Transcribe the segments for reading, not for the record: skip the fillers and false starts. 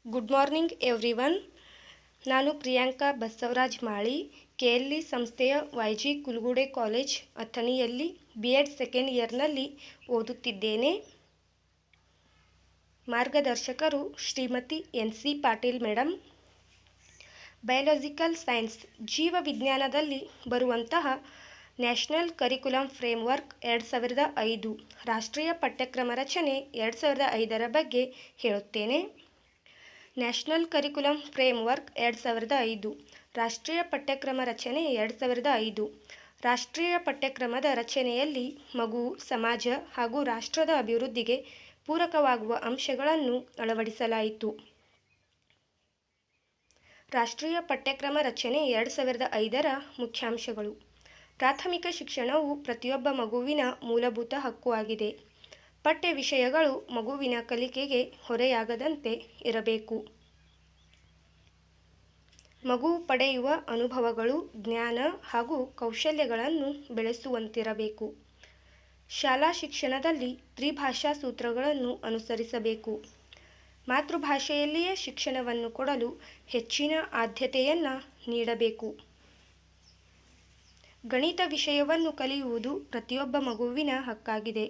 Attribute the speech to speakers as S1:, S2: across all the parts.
S1: Good morning everyone. ನಾನು Priyanka Basavaraj Mali, KLE ಸಂಸ್ಥೆಯ YG Kulgude college ಅಥಣಿಯಲ್ಲಿ B.Ed ಸೆಕೆಂಡ್ ಇಯರ್ನಲ್ಲಿ ಓದುತ್ತಿದ್ದೇನೆ. ಮಾರ್ಗದರ್ಶಕರು Shrimati NC Patil madam. Biological science ಜೀವವಿಜ್ಞಾನದಲ್ಲಿ ಬರುವಂತಹ ನ್ಯಾಷನಲ್ ಕರಿಕ್ಯುಲಮ್ ಫ್ರೇಮ್ವರ್ಕ್ 2005 ರಾಷ್ಟ್ರೀಯ ಪಠ್ಯಕ್ರಮ ರಚನೆ 2005ರ ಬಗ್ಗೆ ಹೇಳುತ್ತೇನೆ. ನ್ಯಾಷನಲ್ ಕರಿಕ್ಯುಲಮ್ ಫ್ರೇಮ್ವರ್ಕ್ 2005 ರಾಷ್ಟ್ರೀಯ ಪಠ್ಯಕ್ರಮ ರಚನೆ 2005 ರಾಷ್ಟ್ರೀಯ ಪಠ್ಯಕ್ರಮದ ರಚನೆಯಲ್ಲಿ ಮಗು, ಸಮಾಜ ಹಾಗೂ ರಾಷ್ಟ್ರದ ಅಭಿವೃದ್ಧಿಗೆ ಪೂರಕವಾಗುವ ಅಂಶಗಳನ್ನು ಅಳವಡಿಸಲಾಯಿತು. ರಾಷ್ಟ್ರೀಯ ಪಠ್ಯಕ್ರಮ ರಚನೆ 2005ರ ಮುಖ್ಯಾಂಶಗಳು: ಪ್ರಾಥಮಿಕ ಶಿಕ್ಷಣವು ಪ್ರತಿಯೊಬ್ಬ ಮಗುವಿನ ಮೂಲಭೂತ ಹಕ್ಕು ಆಗಿದೆ. ಪಠ್ಯ ವಿಷಯಗಳು ಮಗುವಿನ ಕಲಿಕೆಗೆ ಹೊರೆಯಾಗದಂತೆ ಇರಬೇಕು. ಮಗು ಪಡೆಯುವ ಅನುಭವಗಳು ಜ್ಞಾನ ಹಾಗೂ ಕೌಶಲ್ಯಗಳನ್ನು ಬೆಳೆಸುವಂತಿರಬೇಕು. ಶಾಲಾ ಶಿಕ್ಷಣದಲ್ಲಿ ತ್ರಿಭಾಷಾ ಸೂತ್ರಗಳನ್ನು ಅನುಸರಿಸಬೇಕು. ಮಾತೃಭಾಷೆಯಲ್ಲಿಯೇ ಶಿಕ್ಷಣವನ್ನು ಕೊಡಲು ಹೆಚ್ಚಿನ ಆದ್ಯತೆಯನ್ನು ನೀಡಬೇಕು. ಗಣಿತ ವಿಷಯವನ್ನು ಕಲಿಯುವುದು ಪ್ರತಿಯೊಬ್ಬ ಮಗುವಿನ ಹಕ್ಕಾಗಿದೆ.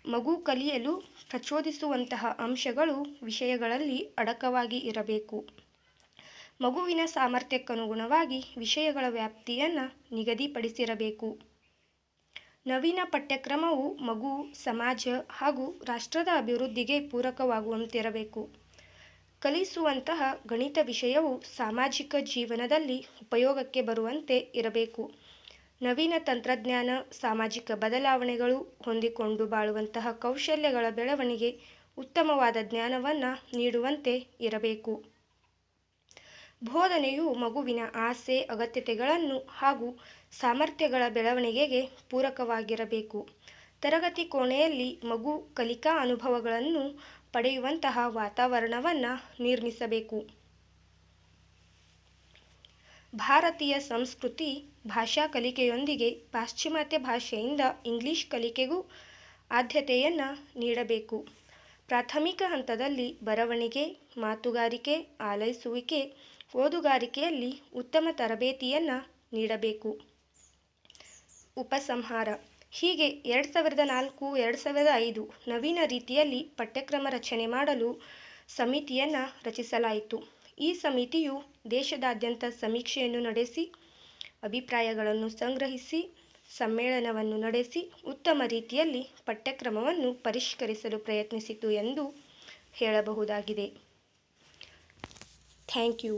S1: ಮಗು ಕಲಿಯಲು ಪ್ರಚೋದಿಸುವಂತಹ ಅಂಶಗಳು ವಿಷಯಗಳಲ್ಲಿ ಅಡಕವಾಗಿ ಇರಬೇಕು. ಮಗುವಿನ ಸಾಮರ್ಥ್ಯಕ್ಕನುಗುಣವಾಗಿ ವಿಷಯಗಳ ವ್ಯಾಪ್ತಿಯನ್ನು ನಿಗದಿಪಡಿಸಿರಬೇಕು. ನವೀನ ಪಠ್ಯಕ್ರಮವು ಮಗು, ಸಮಾಜ ಹಾಗೂ ರಾಷ್ಟ್ರದ ಅಭಿವೃದ್ಧಿಗೆ ಪೂರಕವಾಗುವಂತಿರಬೇಕು. ಕಲಿಸುವಂತಹ ಗಣಿತ ವಿಷಯವು ಸಾಮಾಜಿಕ ಜೀವನದಲ್ಲಿ ಉಪಯೋಗಕ್ಕೆ ಬರುವಂತೆ ಇರಬೇಕು. ನವೀನ ತಂತ್ರಜ್ಞಾನ, ಸಾಮಾಜಿಕ ಬದಲಾವಣೆಗಳು, ಹೊಂದಿಕೊಂಡು ಬಾಳುವಂತಹ ಕೌಶಲ್ಯಗಳ ಬೆಳವಣಿಗೆ, ಉತ್ತಮವಾದ ಜ್ಞಾನವನ್ನು ನೀಡುವಂತೆ ಇರಬೇಕು. ಬೋಧನೆಯು ಮಗುವಿನ ಆಸೆ, ಅಗತ್ಯತೆಗಳನ್ನು ಹಾಗೂ ಸಾಮರ್ಥ್ಯಗಳ ಬೆಳವಣಿಗೆಗೆ ಪೂರಕವಾಗಿರಬೇಕು. ತರಗತಿ ಕೋಣೆಯಲ್ಲಿ ಮಗು ಕಲಿಕಾ ಅನುಭವಗಳನ್ನು ಪಡೆಯುವಂತಹ ವಾತಾವರಣವನ್ನು ನಿರ್ಮಿಸಬೇಕು. ಭಾರತೀಯ ಸಂಸ್ಕೃತಿ ಭಾಷಾ ಕಲಿಕೆಯೊಂದಿಗೆ ಪಾಶ್ಚಿಮಾತ್ಯ ಭಾಷೆಯಿಂದ ಇಂಗ್ಲಿಷ್ ಕಲಿಕೆಗೂ ಆದ್ಯತೆಯನ್ನು ನೀಡಬೇಕು. ಪ್ರಾಥಮಿಕ ಹಂತದಲ್ಲಿ ಬರವಣಿಗೆ, ಮಾತುಗಾರಿಕೆ, ಆಲೈಸುವಿಕೆ, ಓದುಗಾರಿಕೆಯಲ್ಲಿ ಉತ್ತಮ ತರಬೇತಿಯನ್ನು ನೀಡಬೇಕು. ಉಪಸಂಹಾರ: ಹೀಗೆ 2004-2005 ನವೀನ ರೀತಿಯಲ್ಲಿ ಪಠ್ಯಕ್ರಮ ರಚನೆ ಮಾಡಲು ಸಮಿತಿಯನ್ನು ರಚಿಸಲಾಯಿತು. ಈ ಸಮಿತಿಯು ದೇಶದಾದ್ಯಂತ ಸಮೀಕ್ಷೆಯನ್ನು ನಡೆಸಿ, ಅಭಿಪ್ರಾಯಗಳನ್ನು ಸಂಗ್ರಹಿಸಿ, ಸಮ್ಮೇಳನವನ್ನು ನಡೆಸಿ ಉತ್ತಮ ರೀತಿಯಲ್ಲಿ ಪಠ್ಯಕ್ರಮವನ್ನು ಪರಿಷ್ಕರಿಸಲು ಪ್ರಯತ್ನಿಸಿತು ಎಂದು ಹೇಳಬಹುದಾಗಿದೆ. Thank you.